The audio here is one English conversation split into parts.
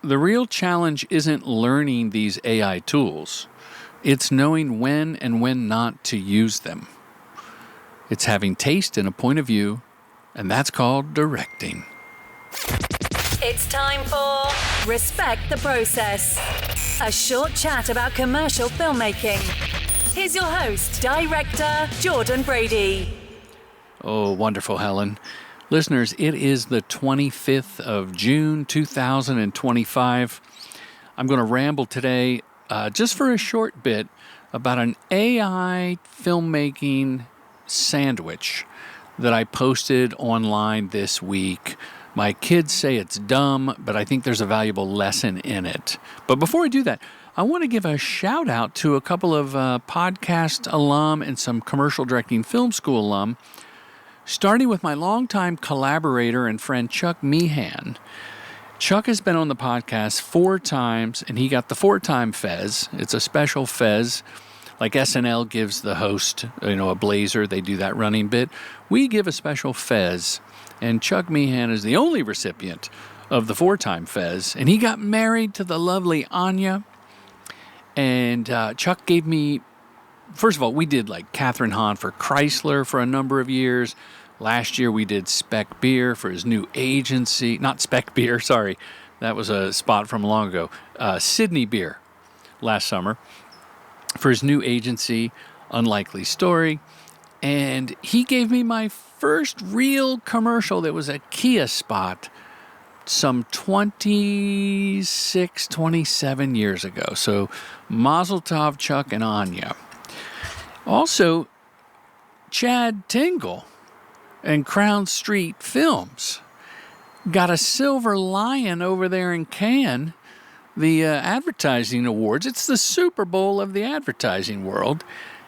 the real challenge isn't learning these AI tools. It's knowing when and when not to use them. It's having taste and a point of view, and that's called directing. It's time for Respect the Process, a short chat about commercial filmmaking. Here's your host, Director Jordan Brady. Oh, wonderful, Helen. Listeners, it is the 25th of June, 2025. I'm going to ramble today just for a short bit about an AI filmmaking sandwich that I posted online this week. My kids say it's dumb, but I think there's a valuable lesson in it. But before I do that, I want to give a shout out to a couple of podcast alum and some commercial directing film school alum, starting with my longtime collaborator and friend Chuck Meehan. Chuck has been on the podcast 4 times, and he got the 4-time Fez. It's a special Fez. Like SNL gives the host, a blazer. They do that running bit. We give a special Fez, and Chuck Meehan is the only recipient of the 4-time Fez. And he got married to the lovely Anya. And Chuck gave me, first of all, we did like Catherine Hahn for Chrysler for a number of years. Last year we did Spec Beer for his new agency. Not Spec Beer, sorry. That was a spot from long ago. Sydney Beer last summer for his new agency, Unlikely Story. And he gave me my first real commercial that was a Kia spot some 26, 27 years ago. So Mazel Tov, Chuck and Anya. Also, Chad Tingle and Crown Street Films got a Silver Lion over there in Cannes, the advertising awards. It's the Super Bowl of the advertising world.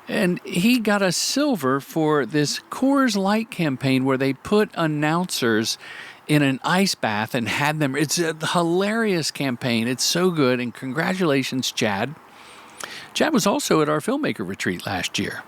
And he got a silver for this Coors Light campaign where they put announcers in an ice bath and had them. It's a hilarious campaign. It's so good. And congratulations, Chad. Chad was also at our Filmmaker Retreat last year.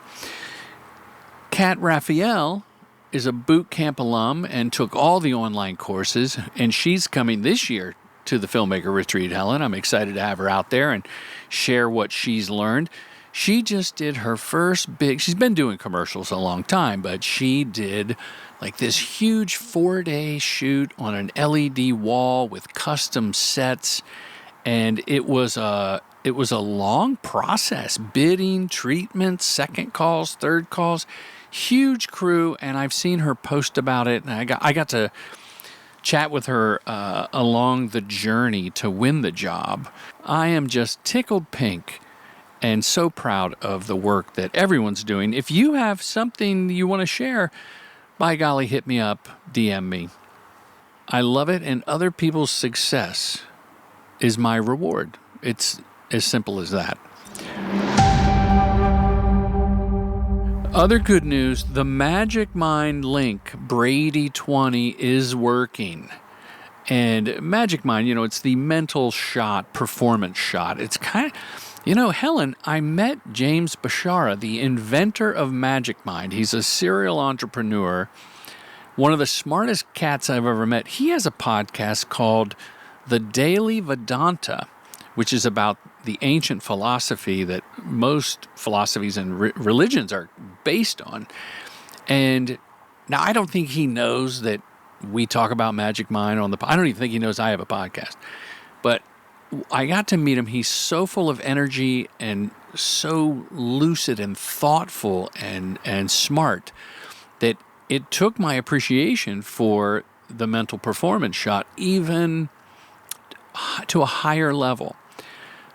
Kat Raphael is a boot camp alum and took all the online courses, and she's coming this year to the Filmmaker Retreat, Helen. I'm excited to have her out there and share what she's learned. She just did her first she's been doing commercials a long time, but she did like this huge 4-day shoot on an LED wall with custom sets, and it was a long process, bidding, treatments, second calls, third calls, huge crew, and I've seen her post about it, and I got to chat with her along the journey to win the job. I am just tickled pink and so proud of the work that everyone's doing. If you have something you want to share, by golly, hit me up, DM me. I love it, and other people's success is my reward. It's as simple as that. Other good news, the Magic Mind link, Brady20, is working. And Magic Mind, it's the mental shot, performance shot. It's kind of, Helen, I met James Bashara, the inventor of Magic Mind. He's a serial entrepreneur, one of the smartest cats I've ever met. He has a podcast called The Daily Vedanta, which is about the ancient philosophy that most philosophies and religions are based on. And now I don't think he knows that we talk about Magic Mind on I don't even think he knows I have a podcast. But I got to meet him. He's so full of energy and so lucid and thoughtful and smart that it took my appreciation for the mental performance shot even to a higher level.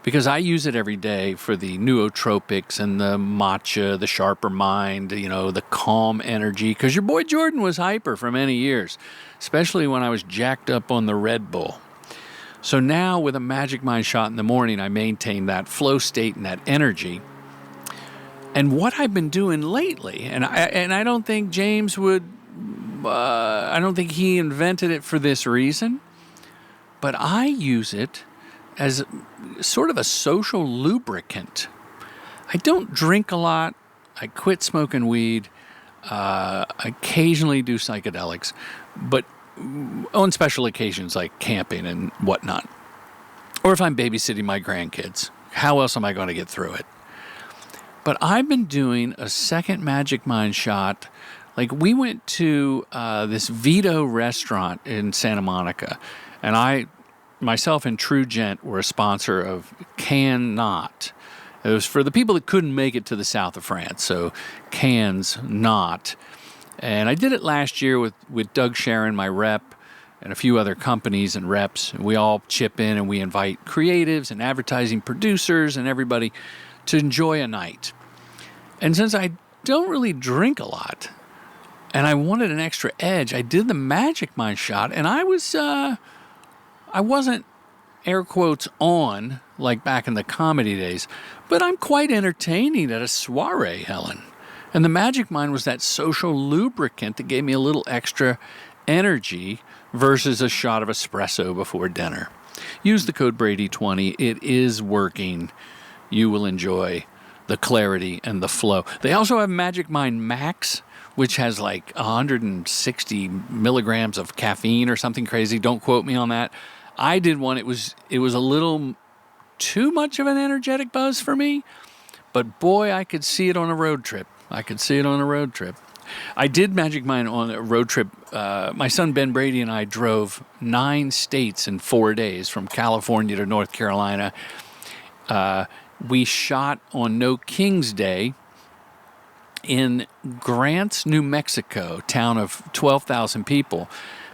Because I use it every day for the nootropics and the matcha, the sharper mind, the calm energy. Because your boy Jordan was hyper for many years, especially when I was jacked up on the Red Bull. So now with a Magic Mind shot in the morning, I maintain that flow state and that energy. And what I've been doing lately, and I don't think James would, I don't think he invented it for this reason, but I use it as sort of a social lubricant. I don't drink a lot. I quit smoking weed. I occasionally do psychedelics, but on special occasions like camping and whatnot. or if I'm babysitting my grandkids. How else am I going to get through it? But I've been doing a second Magic Mind shot. Like, we went to this Vito restaurant in Santa Monica, and myself and True Gent were a sponsor of Can Not. It was for the people that couldn't make it to the south of France, so Cans Not. And I did it last year with Doug Sharon, my rep, and a few other companies and reps. We all chip in and we invite creatives and advertising producers and everybody to enjoy a night. And since I don't really drink a lot and I wanted an extra edge, I did the Magic Mind shot, and I wasn't air quotes on like back in the comedy days, but I'm quite entertaining at a soiree, Helen. And the Magic Mind was that social lubricant that gave me a little extra energy versus a shot of espresso before dinner. Use the code Brady20. It is working. You will enjoy the clarity and the flow. They also have Magic Mind Max, which has like 160 milligrams of caffeine or something crazy. Don't quote me on that. I did one. It was a little too much of an energetic buzz for me, but boy, I could see it on a road trip. I did Magic Mind on a road trip. My son Ben Brady and I drove 9 states in 4 days, from California to North Carolina. We shot on No King's Day in Grants, New Mexico, town of 12,000 people,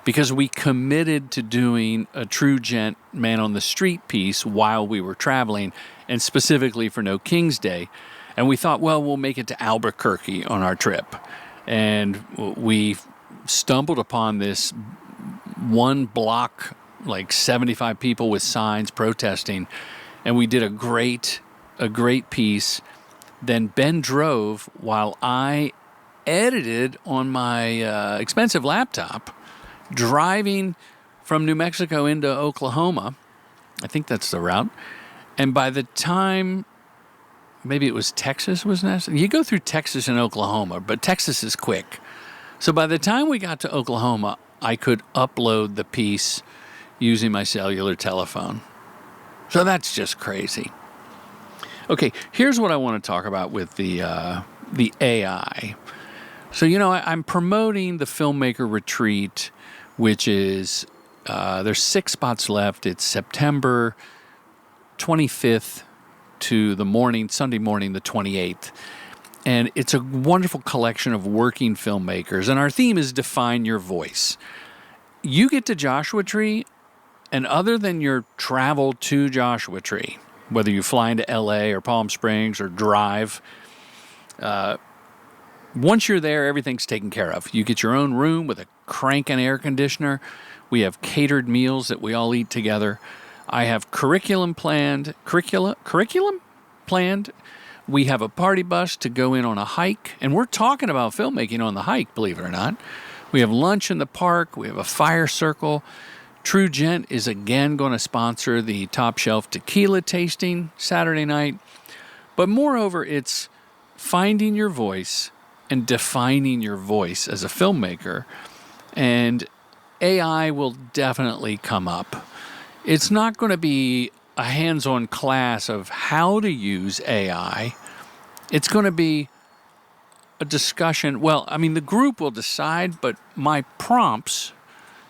because we committed to doing a True Gent Man on the Street piece while we were traveling, and specifically for No King's Day. And we thought, well, we'll make it to Albuquerque on our trip. And we stumbled upon this one block, like 75 people with signs protesting. And we did a great piece. Then Ben drove while I edited on my expensive laptop, driving from New Mexico into Oklahoma. I think that's the route. And by the time, maybe it was Texas was next. You go through Texas and Oklahoma, but Texas is quick. So by the time we got to Oklahoma, I could upload the piece using my cellular telephone. So that's just crazy. Okay, here's what I want to talk about with the AI. So, I'm promoting the Filmmaker Retreat, which is, there's 6 spots left. It's September 25th to Sunday morning, the 28th. And it's a wonderful collection of working filmmakers. And our theme is Define Your Voice. You get to Joshua Tree, and other than your travel to Joshua Tree, whether you fly into LA or Palm Springs or drive, once you're there, everything's taken care of. You get your own room with a cranking air conditioner. We have catered meals that we all eat together. I have curriculum planned. We have a party bus to go in on a hike. And we're talking about filmmaking on the hike, believe it or not. We have lunch in the park. We have a fire circle. True Gent is again going to sponsor the Top Shelf Tequila tasting Saturday night. But moreover, it's finding your voice and defining your voice as a filmmaker. And AI will definitely come up. It's not going to be a hands-on class of how to use AI. It's going to be a discussion. Well, the group will decide, but my prompts,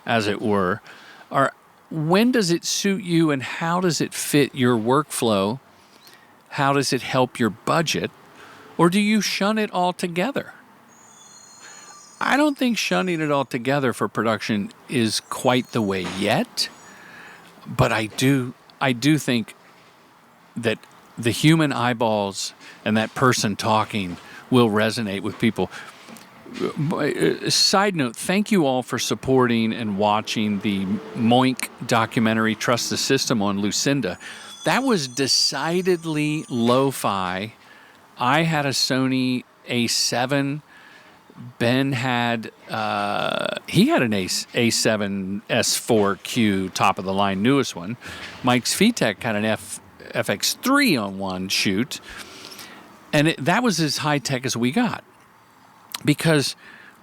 as it were, are when does it suit you and how does it fit your workflow? How does it help your budget? Or do you shun it altogether? I don't think shunning it altogether for production is quite the way yet. But I do think that the human eyeballs and that person talking will resonate with people. Side note, thank you all for supporting and watching the Moink documentary, Trust the System, on Lucinda. That was decidedly lo-fi. I had a Sony A7. Ben had, he had an A7 S4Q, top of the line, newest one. Mike's VTech had an FX3 on one shoot. And that was as high tech as we got. Because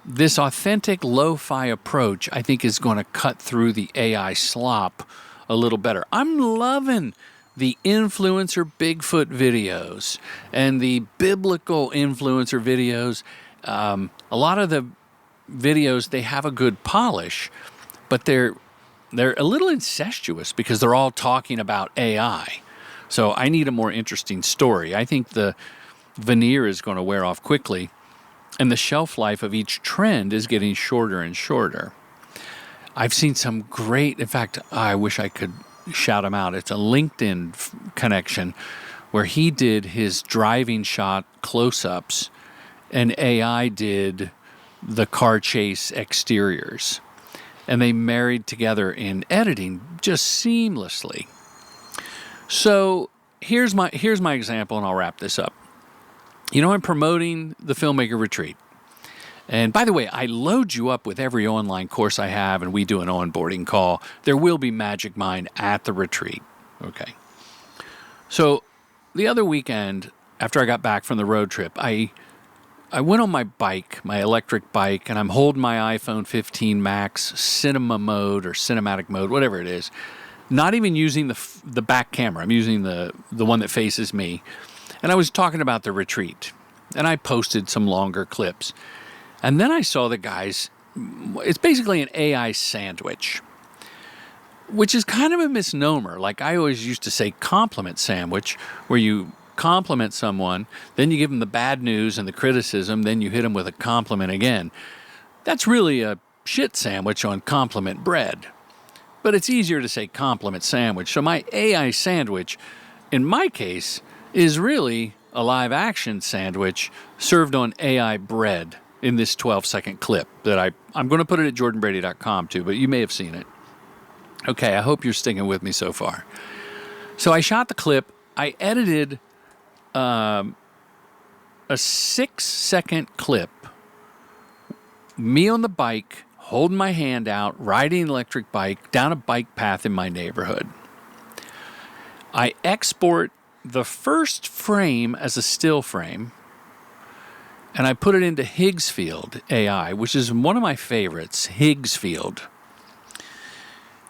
this authentic lo-fi approach, I think, is going to cut through the AI slop a little better. I'm loving the influencer Bigfoot videos and the biblical influencer videos. A lot of the videos, they have a good polish, but they're a little incestuous because they're all talking about AI. So I need a more interesting story. I think the veneer is going to wear off quickly, and the shelf life of each trend is getting shorter and shorter. I've seen some great, in fact, I wish I could shout him out. It's a LinkedIn connection where he did his driving shot close-ups and AI did the car chase exteriors. And they married together in editing just seamlessly. So here's my example, and I'll wrap this up. You know, I'm promoting the Filmmaker Retreat. And by the way, I load you up with every online course I have, and we do an onboarding call. There will be Magic Mind at the retreat. Okay. So the other weekend, after I got back from the road trip, I went on my bike, my electric bike, and I'm holding my iPhone 15 Max cinema mode or cinematic mode, whatever it is. Not even using the back camera. I'm using the one that faces me. And I was talking about the retreat, and I posted some longer clips. And then I saw the guys, it's basically an AI sandwich, which is kind of a misnomer. Like I always used to say compliment sandwich, where you compliment someone, then you give them the bad news and the criticism, then you hit them with a compliment again. That's really a shit sandwich on compliment bread. But it's easier to say compliment sandwich. So my AI sandwich, in my case, is really a live action sandwich served on AI bread in this 12-second clip that I'm going to put it at jordanbrady.com too, but you may have seen it. Okay, I hope you're sticking with me so far. So I shot the clip. I edited a 6-second clip, me on the bike, holding my hand out, riding an electric bike down a bike path in my neighborhood. I export the first frame as a still frame, and I put it into Higgsfield AI, which is one of my favorites, Higgsfield.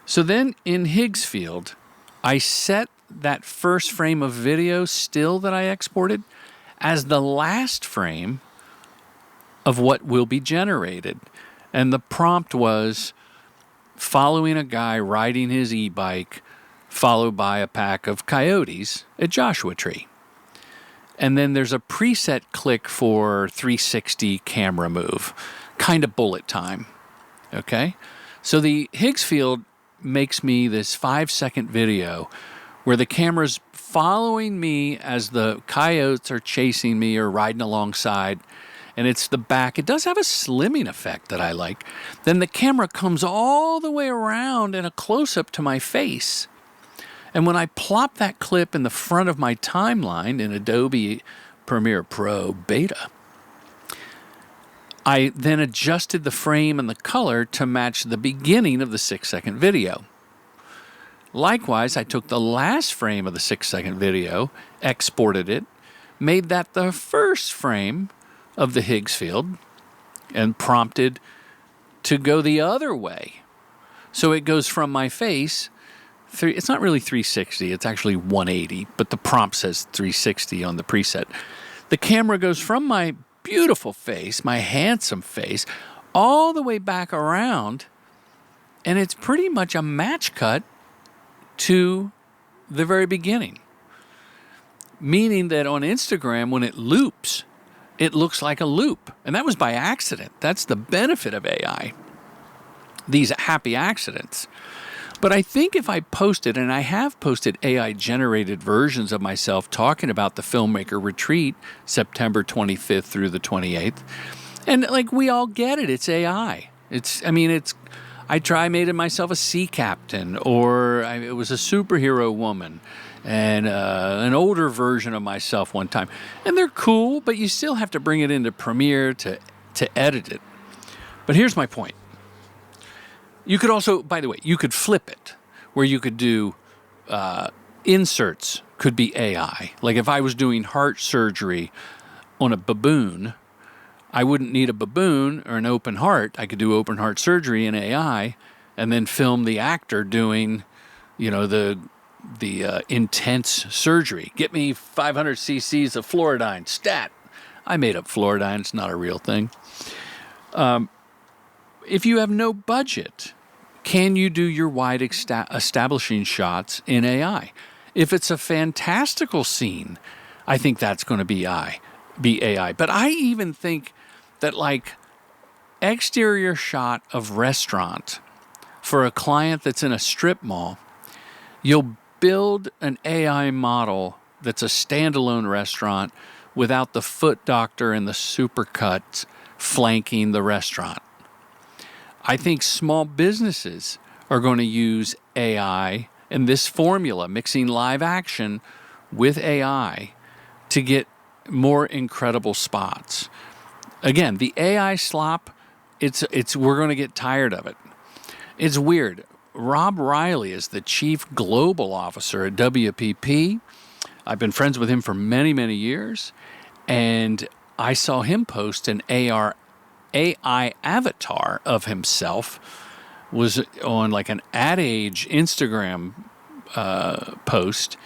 So then in Higgsfield, I set that first frame of video still that I exported as the last frame of what will be generated. And the prompt was following a guy riding his e-bike, followed by a pack of coyotes at Joshua Tree. And then there's a preset click for 360 camera move, kind of bullet time. Okay? So the Higgsfield makes me this 5-second video where the camera's following me as the coyotes are chasing me or riding alongside, and it's the back. It does have a slimming effect that I like. Then the camera comes all the way around in a close-up to my face. And when I plop that clip in the front of my timeline in Adobe Premiere Pro Beta, I then adjusted the frame and the color to match the beginning of the 6-second video. Likewise, I took the last frame of the 6-second video, exported it, made that the first frame of the Higgsfield, and prompted to go the other way. So it goes from my face, it's not really 360, it's actually 180, but the prompt says 360 on the preset. The camera goes from my beautiful face, my handsome face, all the way back around, and it's pretty much a match cut to the very beginning. Meaning that on Instagram, when it loops, it looks like a loop. And that was by accident. That's the benefit of AI. These happy accidents. But I think if I posted, and I have posted AI-generated versions of myself talking about the Filmmaker Retreat, September 25th through the 28th, and like we all get it, it's AI. I made myself a sea captain, or it was a superhero woman, and an older version of myself one time. And they're cool, but you still have to bring it into Premiere to edit it. But here's my point. You could also, by the way, you could flip it, where you could do inserts could be AI. Like if I was doing heart surgery on a baboon, I wouldn't need a baboon or an open heart. I could do open heart surgery in AI and then film the actor doing the intense surgery. Get me 500 cc's of fluoride. Stat. I made up fluoride. It's not a real thing. If you have no budget, can you do your wide establishing shots in AI? If it's a fantastical scene, I think that's going to be AI. But I even think that like exterior shot of restaurant for a client that's in a strip mall, you'll build an AI model that's a standalone restaurant without the foot doctor and the supercuts flanking the restaurant. I think small businesses are going to use AI and this formula, mixing live action with AI, to get more incredible spots. Again, the AI slop, we're going to get tired of it. It's weird. Rob Riley is the chief global officer at WPP. I've been friends with him for many, many years, and I saw him post an AI avatar of himself, was on like an Ad Age Instagram post,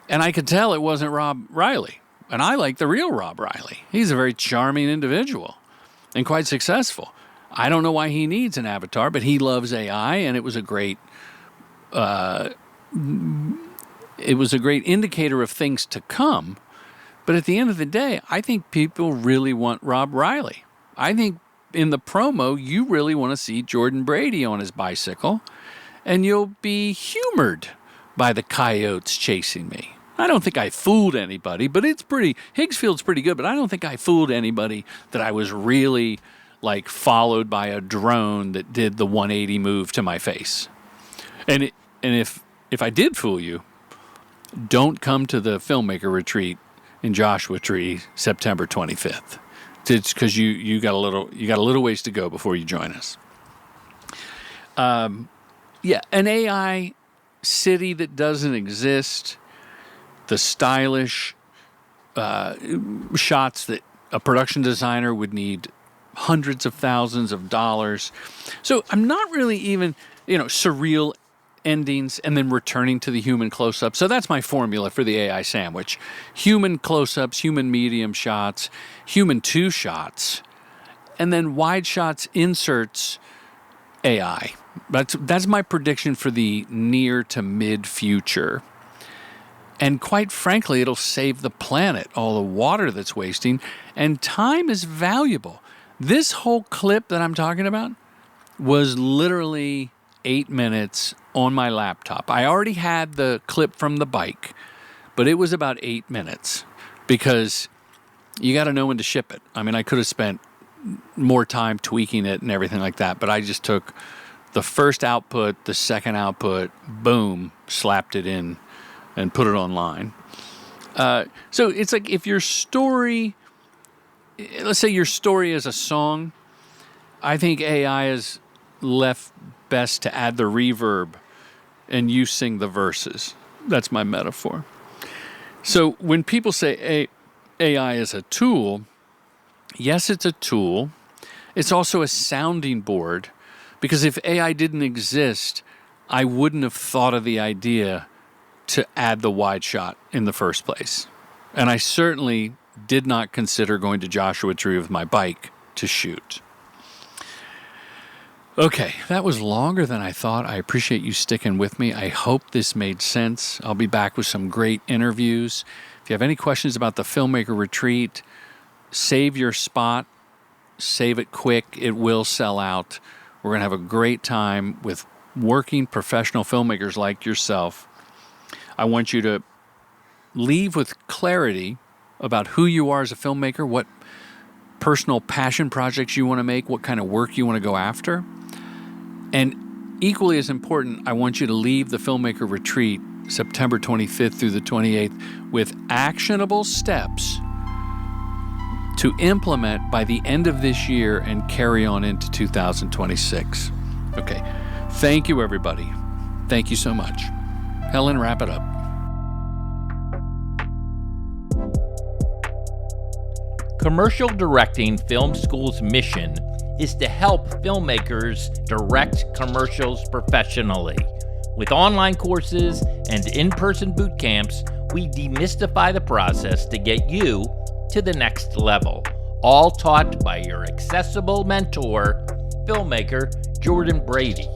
and I could tell it wasn't Rob Riley. And I like the real Rob Riley. He's a very charming individual and quite successful. I don't know why he needs an avatar, but he loves AI, and it was a great indicator of things to come. But at the end of the day, I think people really want Rob Riley. I think in the promo, you really want to see Jordan Brady on his bicycle, and you'll be humored by the coyotes chasing me. I don't think I fooled anybody, but Higgsfield's pretty good, but I don't think I fooled anybody that I was really like followed by a drone that did the 180 move to my face. And if I did fool you, don't come to the Filmmaker Retreat in Joshua Tree, September 25th. It's because you got a little ways to go before you join us. An AI city that doesn't exist, the stylish shots that a production designer would need hundreds of thousands of dollars. So I'm not really even, surreal endings and then returning to the human close-up. So that's my formula for the AI sandwich. Human close-ups, human medium shots, human two shots, and then wide shots, inserts, AI. That's my prediction for the near to mid future. And quite frankly, it'll save the planet, all the water that's wasting, and time is valuable. This whole clip that I'm talking about was literally 8 minutes on my laptop. I already had the clip from the bike, but it was about 8 minutes because you got to know when to ship it. I mean, I could have spent more time tweaking it and everything like that, but I just took the first output, the second output, boom, slapped it in and put it online. So it's like if your story, let's say your story is a song, I think AI is left best to add the reverb and you sing the verses. That's my metaphor. So when people say AI is a tool, yes, it's a tool. It's also a sounding board, because if AI didn't exist, I wouldn't have thought of the idea to add the wide shot in the first place. And I certainly did not consider going to Joshua Tree with my bike to shoot. Okay, that was longer than I thought. I appreciate you sticking with me. I hope this made sense. I'll be back with some great interviews. If you have any questions about the Filmmaker Retreat, save your spot. Save it quick. It will sell out. We're going to have a great time with working professional filmmakers like yourself. I want you to leave with clarity about who you are as a filmmaker, what personal passion projects you want to make, what kind of work you want to go after. And equally as important, I want you to leave the Filmmaker Retreat September 25th through the 28th with actionable steps to implement by the end of this year and carry on into 2026. Okay. Thank you, everybody. Thank you so much. Helen, wrap it up. Commercial Directing Film School's mission is to help filmmakers direct commercials professionally. With online courses and in-person boot camps, we demystify the process to get you to the next level, all taught by your accessible mentor, filmmaker Jordan Brady.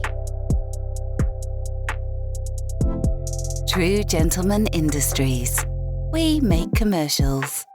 True Gentleman Industries. We make commercials.